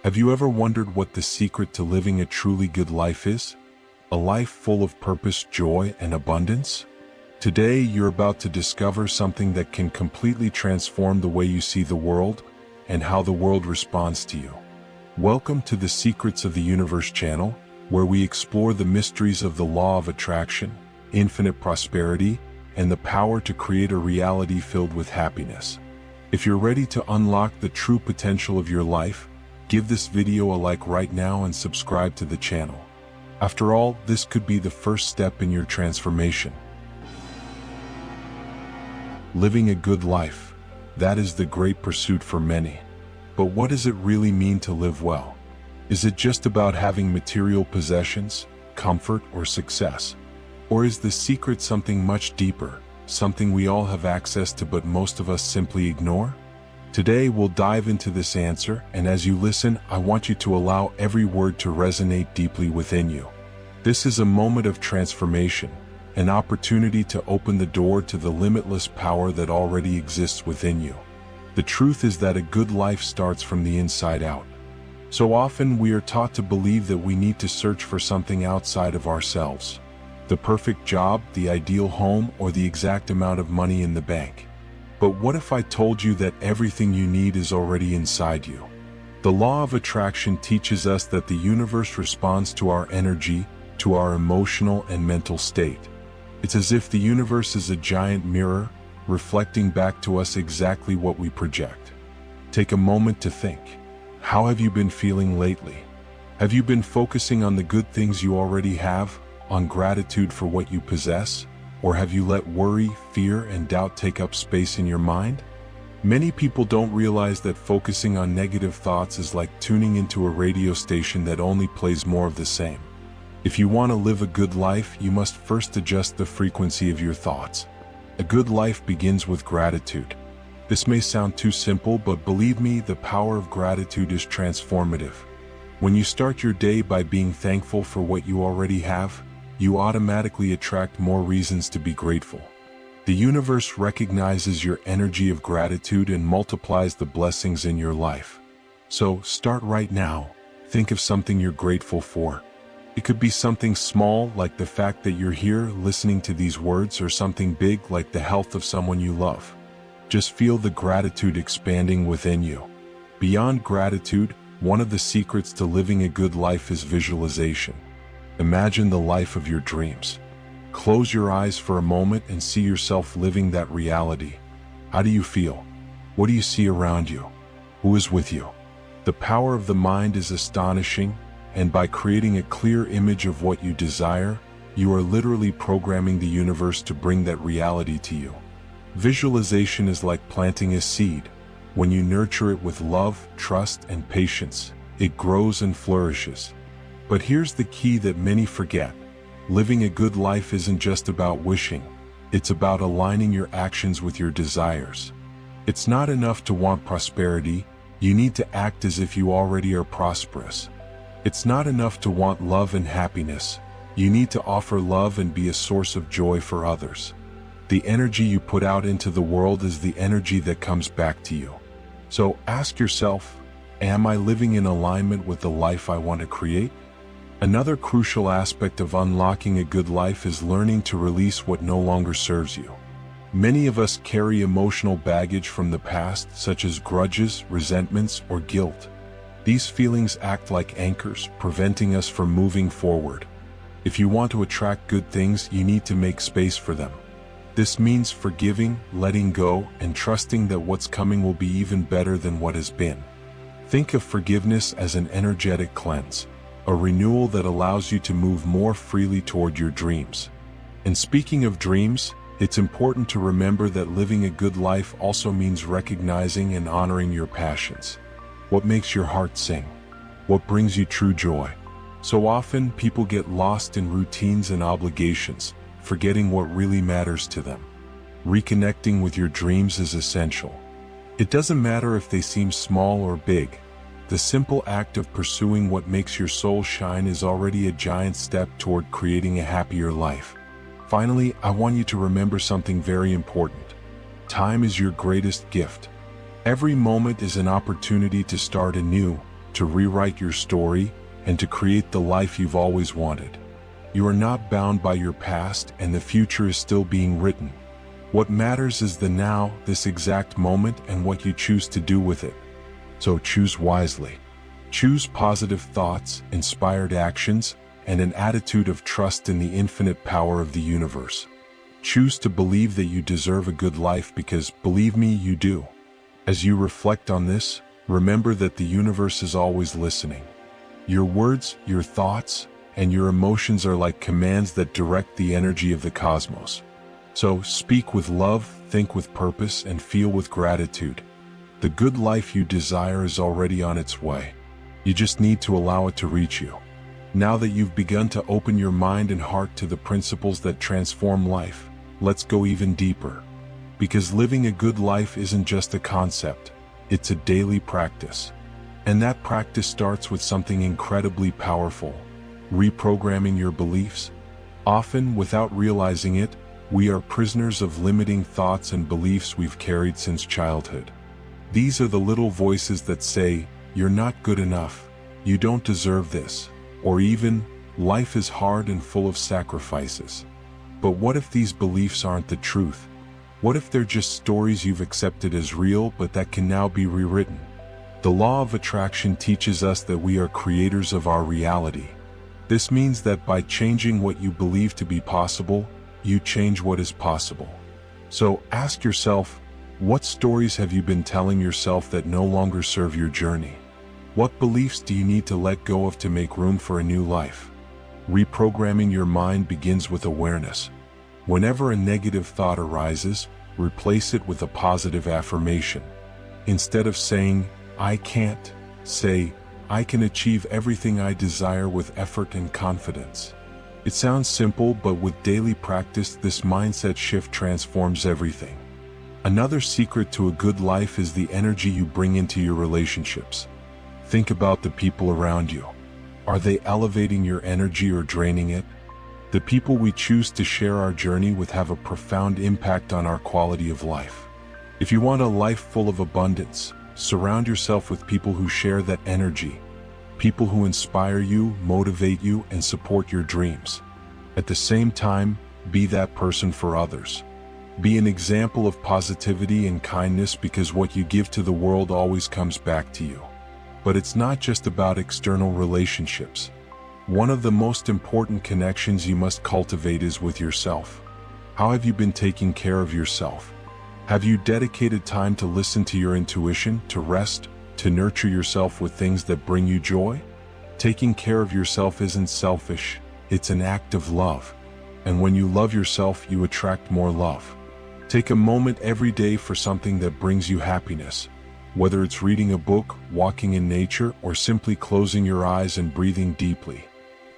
Have you ever wondered what the secret to living a truly good life is? A life full of purpose, joy, and abundance? Today, you're about to discover something that can completely transform the way you see the world and how the world responds to you. Welcome to the Secrets of the Universe channel, where we explore the mysteries of the law of attraction, infinite prosperity, and the power to create a reality filled with happiness. If you're ready to unlock the true potential of your life, give this video a like right now and subscribe to the channel. After all, this could be the first step in your transformation. Living a good life, that is the great pursuit for many. But what does it really mean to live well? Is it just about having material possessions, comfort, or success? Or is the secret something much deeper, something we all have access to but most of us simply ignore? Today we'll dive into this answer, and as you listen, I want you to allow every word to resonate deeply within you. This is a moment of transformation, an opportunity to open the door to the limitless power that already exists within you. The truth is that a good life starts from the inside out. So often we are taught to believe that we need to search for something outside of ourselves. The perfect job, the ideal home, or the exact amount of money in the bank. But what if I told you that everything you need is already inside you? The law of attraction teaches us that the universe responds to our energy, to our emotional and mental state. It's as if the universe is a giant mirror, reflecting back to us exactly what we project. Take a moment to think. How have you been feeling lately? Have you been focusing on the good things you already have, on gratitude for what you possess? Or have you let worry, fear, and doubt take up space in your mind? Many people don't realize that focusing on negative thoughts is like tuning into a radio station that only plays more of the same. If you want to live a good life, you must first adjust the frequency of your thoughts. A good life begins with gratitude. This may sound too simple, but believe me, the power of gratitude is transformative. When you start your day by being thankful for what you already have, you automatically attract more reasons to be grateful. The universe recognizes your energy of gratitude and multiplies the blessings in your life. So, start right now. Think of something you're grateful for. It could be something small, like the fact that you're here listening to these words, or something big, like the health of someone you love. Just feel the gratitude expanding within you. Beyond gratitude, one of the secrets to living a good life is visualization. Imagine the life of your dreams. Close your eyes for a moment and see yourself living that reality. How do you feel? What do you see around you? Who is with you? The power of the mind is astonishing, and by creating a clear image of what you desire, you are literally programming the universe to bring that reality to you. Visualization is like planting a seed. When you nurture it with love, trust, and patience, it grows and flourishes. But here's the key that many forget. Living a good life isn't just about wishing. It's about aligning your actions with your desires. It's not enough to want prosperity. You need to act as if you already are prosperous. It's not enough to want love and happiness. You need to offer love and be a source of joy for others. The energy you put out into the world is the energy that comes back to you. So ask yourself, am I living in alignment with the life I want to create? Another crucial aspect of unlocking a good life is learning to release what no longer serves you. Many of us carry emotional baggage from the past, such as grudges, resentments, or guilt. These feelings act like anchors, preventing us from moving forward. If you want to attract good things, you need to make space for them. This means forgiving, letting go, and trusting that what's coming will be even better than what has been. Think of forgiveness as an energetic cleanse, a renewal that allows you to move more freely toward your dreams. And speaking of dreams, it's important to remember that living a good life also means recognizing and honoring your passions. What makes your heart sing? What brings you true joy? So often, people get lost in routines and obligations, forgetting what really matters to them. Reconnecting with your dreams is essential. It doesn't matter if they seem small or big. The simple act of pursuing what makes your soul shine is already a giant step toward creating a happier life. Finally, I want you to remember something very important. Time is your greatest gift. Every moment is an opportunity to start anew, to rewrite your story, and to create the life you've always wanted. You are not bound by your past, and the future is still being written. What matters is the now, this exact moment, and what you choose to do with it. So choose wisely. Choose positive thoughts, inspired actions, and an attitude of trust in the infinite power of the universe. Choose to believe that you deserve a good life because, believe me, you do. As you reflect on this, remember that the universe is always listening. Your words, your thoughts, and your emotions are like commands that direct the energy of the cosmos. So speak with love, think with purpose, and feel with gratitude. The good life you desire is already on its way. You just need to allow it to reach you. Now that you've begun to open your mind and heart to the principles that transform life, let's go even deeper. Because living a good life isn't just a concept, it's a daily practice. And that practice starts with something incredibly powerful: reprogramming your beliefs. Often, without realizing it, we are prisoners of limiting thoughts and beliefs we've carried since childhood. These are the little voices that say, "You're not good enough," "You don't deserve this," or even, "Life is hard and full of sacrifices." But what if these beliefs aren't the truth? What if they're just stories you've accepted as real but that can now be rewritten? The law of attraction teaches us that we are creators of our reality. This means that by changing what you believe to be possible, you change what is possible. So ask yourself, what stories have you been telling yourself that no longer serve your journey? What beliefs do you need to let go of to make room for a new life? Reprogramming your mind begins with awareness. Whenever a negative thought arises, replace it with a positive affirmation. Instead of saying, "I can't," say, "I can achieve everything I desire with effort and confidence." It sounds simple, but with daily practice, this mindset shift transforms everything. Another secret to a good life is the energy you bring into your relationships. Think about the people around you. Are they elevating your energy or draining it? The people we choose to share our journey with have a profound impact on our quality of life. If you want a life full of abundance, surround yourself with people who share that energy. People who inspire you, motivate you, and support your dreams. At the same time, be that person for others. Be an example of positivity and kindness, because what you give to the world always comes back to you. But it's not just about external relationships. One of the most important connections you must cultivate is with yourself. How have you been taking care of yourself? Have you dedicated time to listen to your intuition, to rest, to nurture yourself with things that bring you joy? Taking care of yourself isn't selfish, it's an act of love. And when you love yourself, you attract more love. Take a moment every day for something that brings you happiness. Whether it's reading a book, walking in nature, or simply closing your eyes and breathing deeply.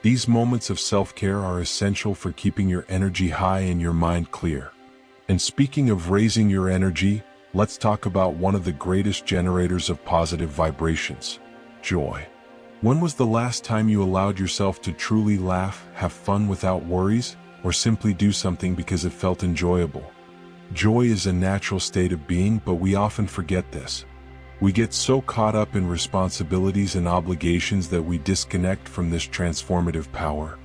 These moments of self-care are essential for keeping your energy high and your mind clear. And speaking of raising your energy, let's talk about one of the greatest generators of positive vibrations: joy. When was the last time you allowed yourself to truly laugh, have fun without worries, or simply do something because it felt enjoyable? Joy is a natural state of being, but we often forget this. We get so caught up in responsibilities and obligations that we disconnect from this transformative power.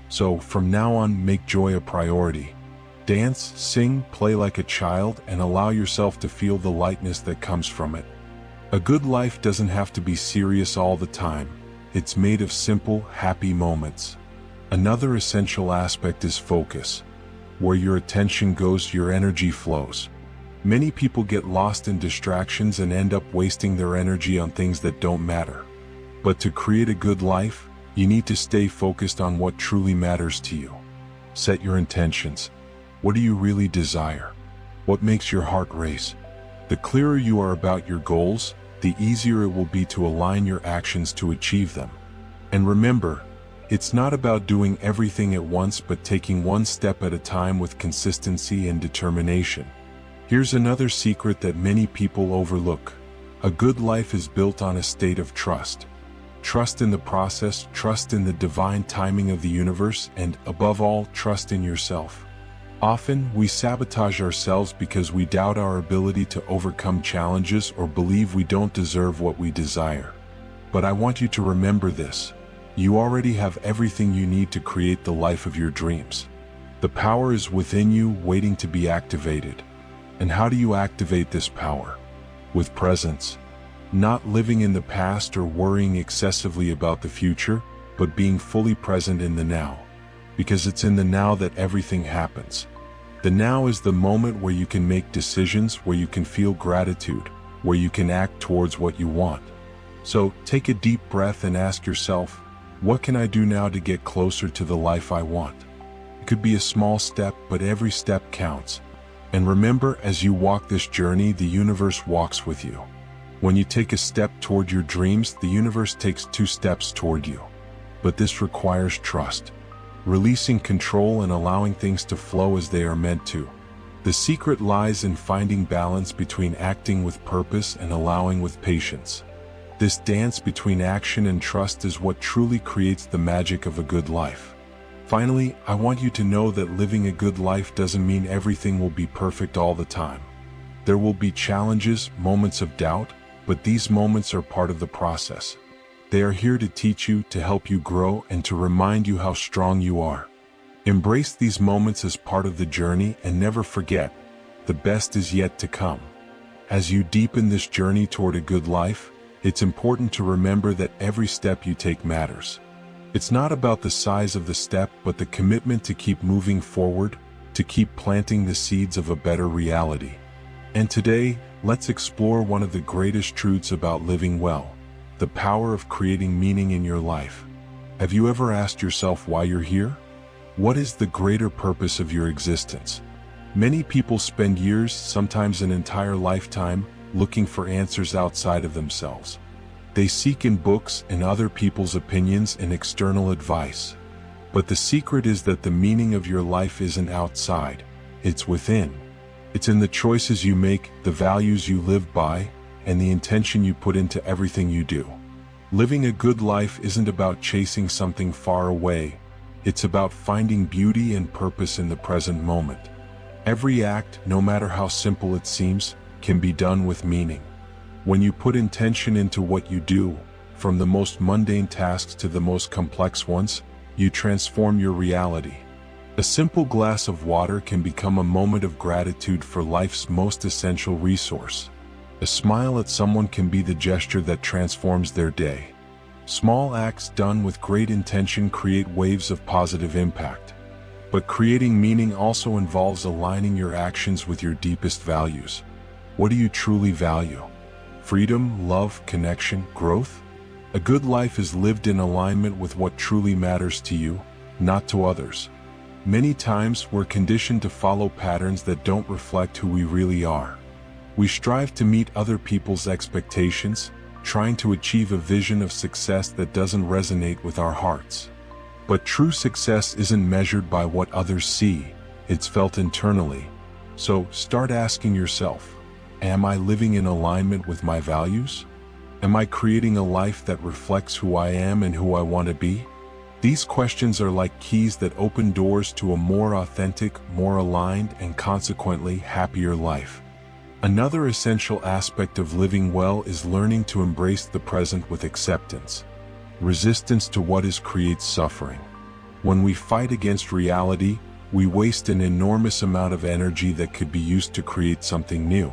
So, from now on, make joy a priority. Dance, sing, play like a child, and allow yourself to feel the lightness that comes from it. A good life doesn't have to be serious all the time. It's made of simple, happy moments. Another essential aspect is focus. Where your attention goes, your energy flows. Many people get lost in distractions and end up wasting their energy on things that don't matter. But to create a good life, you need to stay focused on what truly matters to you. Set your intentions. What do you really desire? What makes your heart race? The clearer you are about your goals, the easier it will be to align your actions to achieve them. And remember, it's not about doing everything at once, but taking one step at a time with consistency and determination. Here's another secret that many people overlook. A good life is built on a state of trust. Trust in the process, trust in the divine timing of the universe, and, above all, trust in yourself. Often, we sabotage ourselves because we doubt our ability to overcome challenges or believe we don't deserve what we desire. But I want you to remember this. You already have everything you need to create the life of your dreams. The power is within you, waiting to be activated. And how do you activate this power? With presence. Not living in the past or worrying excessively about the future, but being fully present in the now. Because it's in the now that everything happens. The now is the moment where you can make decisions, where you can feel gratitude, where you can act towards what you want. So take a deep breath and ask yourself, what can I do now to get closer to the life I want? It could be a small step, but every step counts. And remember, as you walk this journey, the universe walks with you. When you take a step toward your dreams, the universe takes 2 steps toward you. But this requires trust. Releasing control and allowing things to flow as they are meant to. The secret lies in finding balance between acting with purpose and allowing with patience. This dance between action and trust is what truly creates the magic of a good life. Finally, I want you to know that living a good life doesn't mean everything will be perfect all the time. There will be challenges, moments of doubt, but these moments are part of the process. They are here to teach you, to help you grow, and to remind you how strong you are. Embrace these moments as part of the journey and never forget, the best is yet to come. As you deepen this journey toward a good life, it's important to remember that every step you take matters. It's not about the size of the step, but the commitment to keep moving forward, to keep planting the seeds of a better reality. And today, let's explore one of the greatest truths about living well, the power of creating meaning in your life. Have you ever asked yourself why you're here? What is the greater purpose of your existence? Many people spend years, sometimes an entire lifetime, looking for answers outside of themselves. They seek in books and other people's opinions and external advice. But the secret is that the meaning of your life isn't outside, it's within. It's in the choices you make, the values you live by, and the intention you put into everything you do. Living a good life isn't about chasing something far away, it's about finding beauty and purpose in the present moment. Every act, no matter how simple it seems, can be done with meaning. When you put intention into what you do, from the most mundane tasks to the most complex ones, you transform your reality. A simple glass of water can become a moment of gratitude for life's most essential resource. A smile at someone can be the gesture that transforms their day. Small acts done with great intention create waves of positive impact. But creating meaning also involves aligning your actions with your deepest values. What do you truly value? Freedom, love, connection, growth? A good life is lived in alignment with what truly matters to you, not to others. Many times we're conditioned to follow patterns that don't reflect who we really are. We strive to meet other people's expectations, trying to achieve a vision of success that doesn't resonate with our hearts. But true success isn't measured by what others see, it's felt internally. So start asking yourself, am I living in alignment with my values? Am I creating a life that reflects who I am and who I want to be? These questions are like keys that open doors to a more authentic, more aligned, and consequently happier life. Another essential aspect of living well is learning to embrace the present with acceptance. Resistance to what is creates suffering. When we fight against reality, we waste an enormous amount of energy that could be used to create something new.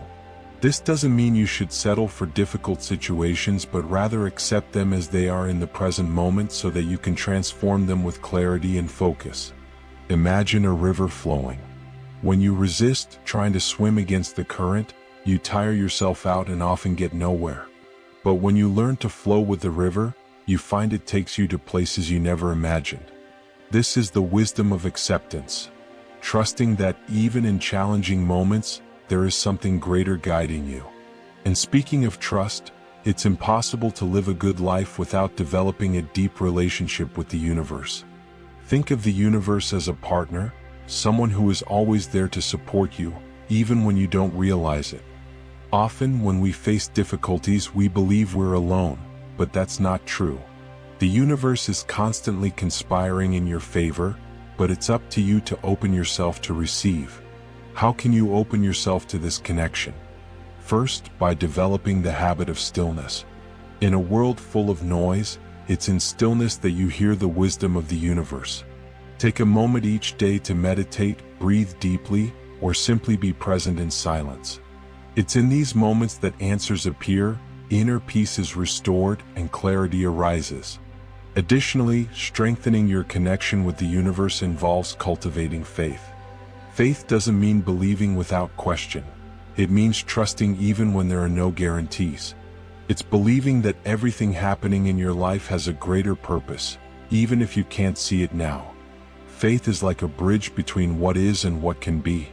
This doesn't mean you should settle for difficult situations, but rather accept them as they are in the present moment so that you can transform them with clarity and focus. Imagine a river flowing. When you resist trying to swim against the current, you tire yourself out and often get nowhere. But when you learn to flow with the river, you find it takes you to places you never imagined. This is the wisdom of acceptance, trusting that even in challenging moments, there is something greater guiding you. And speaking of trust, it's impossible to live a good life without developing a deep relationship with the universe. Think of the universe as a partner, someone who is always there to support you, even when you don't realize it. Often, when we face difficulties, we believe we're alone, but that's not true. The universe is constantly conspiring in your favor, but it's up to you to open yourself to receive. How can you open yourself to this connection? First, by developing the habit of stillness. In a world full of noise, it's in stillness that you hear the wisdom of the universe. Take a moment each day to meditate, breathe deeply, or simply be present in silence. It's in these moments that answers appear, inner peace is restored, and clarity arises. Additionally, strengthening your connection with the universe involves cultivating faith. Faith doesn't mean believing without question. It means trusting even when there are no guarantees. It's believing that everything happening in your life has a greater purpose, even if you can't see it now. Faith is like a bridge between what is and what can be.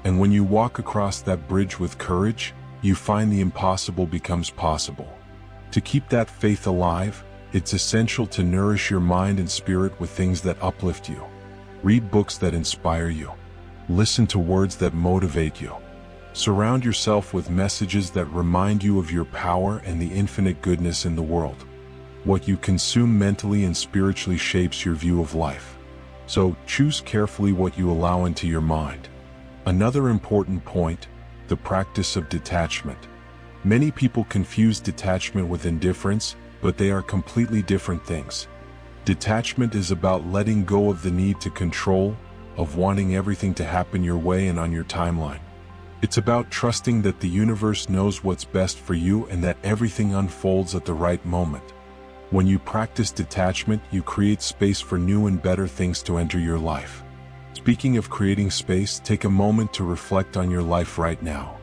And when you walk across that bridge with courage, you find the impossible becomes possible. To keep that faith alive, it's essential to nourish your mind and spirit with things that uplift you. Read books that inspire you. Listen to words that motivate you. Surround yourself with messages that remind you of your power and the infinite goodness in the world. What you consume mentally and spiritually shapes your view of life. So choose carefully what you allow into your mind. Another important point, the practice of detachment. Many people confuse detachment with indifference, but they are completely different things. Detachment is about letting go of the need to control, of wanting everything to happen your way and on your timeline. It's about trusting that the universe knows what's best for you and that everything unfolds at the right moment. When you practice detachment, you create space for new and better things to enter your life. Speaking of creating space, take a moment to reflect on your life right now.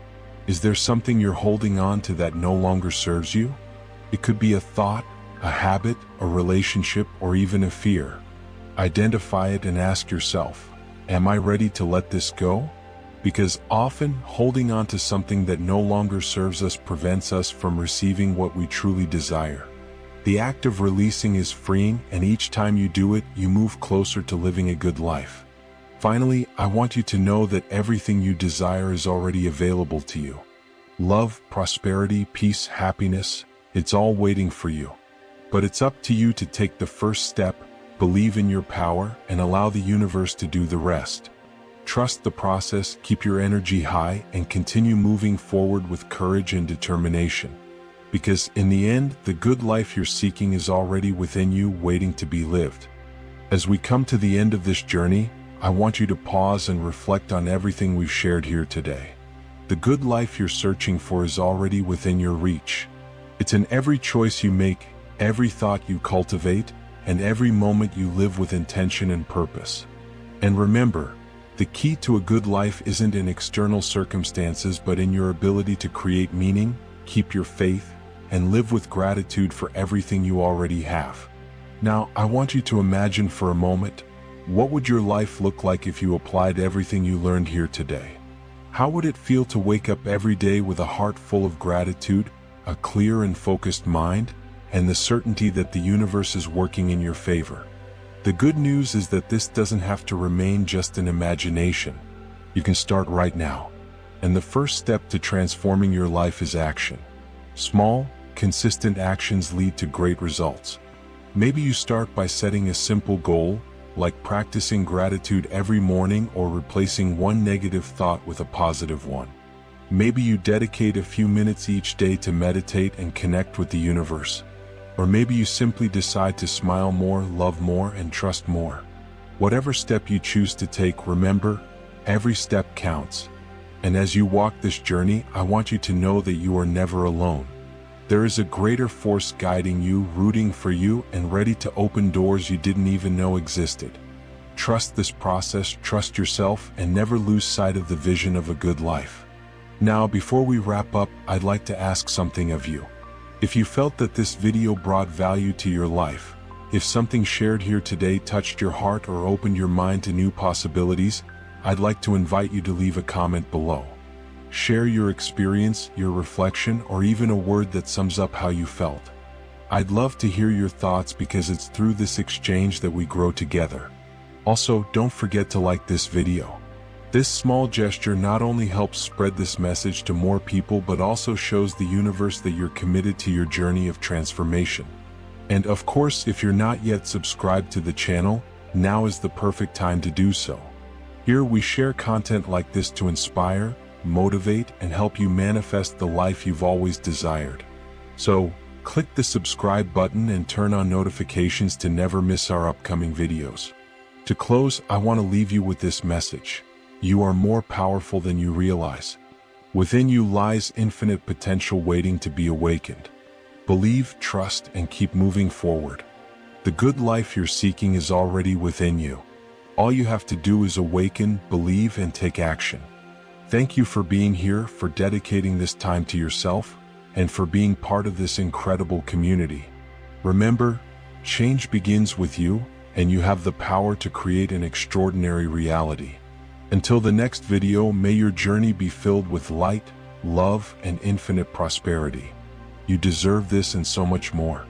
Is there something you're holding on to that no longer serves you? It could be a thought, a habit, a relationship, or even a fear. Identify it and ask yourself, am I ready to let this go? Because often, holding on to something that no longer serves us prevents us from receiving what we truly desire. The act of releasing is freeing, and each time you do it, you move closer to living a good life. Finally, I want you to know that everything you desire is already available to you. Love, prosperity, peace, happiness, it's all waiting for you. But it's up to you to take the first step, believe in your power, and allow the universe to do the rest. Trust the process, keep your energy high, and continue moving forward with courage and determination. Because in the end, the good life you're seeking is already within you, waiting to be lived. As we come to the end of this journey, I want you to pause and reflect on everything we've shared here today. The good life you're searching for is already within your reach. It's in every choice you make, every thought you cultivate, and every moment you live with intention and purpose. And remember, the key to a good life isn't in external circumstances but in your ability to create meaning, keep your faith, and live with gratitude for everything you already have. Now, I want you to imagine for a moment, what would your life look like if you applied everything you learned here today? How would it feel to wake up every day with a heart full of gratitude, a clear and focused mind, and the certainty that the universe is working in your favor? The good news is that this doesn't have to remain just an imagination. You can start right now. And the first step to transforming your life is action. Small, consistent actions lead to great results. Maybe you start by setting a simple goal, like practicing gratitude every morning or replacing one negative thought with a positive one. Maybe you dedicate a few minutes each day to meditate and connect with the universe. Or maybe you simply decide to smile more, love more, and trust more. Whatever step you choose to take, remember, every step counts. And as you walk this journey, I want you to know that you are never alone. There is a greater force guiding you, rooting for you, and ready to open doors you didn't even know existed. Trust this process, trust yourself, and never lose sight of the vision of a good life. Now, before we wrap up, I'd like to ask something of you. If you felt that this video brought value to your life, if something shared here today touched your heart or opened your mind to new possibilities, I'd like to invite you to leave a comment below. Share your experience, your reflection, or even a word that sums up how you felt. I'd love to hear your thoughts because it's through this exchange that we grow together. Also, don't forget to like this video. This small gesture not only helps spread this message to more people but also shows the universe that you're committed to your journey of transformation. And of course, if you're not yet subscribed to the channel, now is the perfect time to do so. Here we share content like this to inspire, motivate, and help you manifest the life you've always desired. So, Click the subscribe button and turn on notifications to never miss our upcoming videos. To close, I want to leave you with this message. You are more powerful than you realize. Within you lies infinite potential waiting to be awakened. Believe, trust, and keep moving forward. The good life you're seeking is already within you. All you have to do is awaken, believe, and take action. Thank you for being here, for dedicating this time to yourself, and for being part of this incredible community. Remember, change begins with you, and you have the power to create an extraordinary reality. Until the next video, may your journey be filled with light, love, and infinite prosperity. You deserve this and so much more.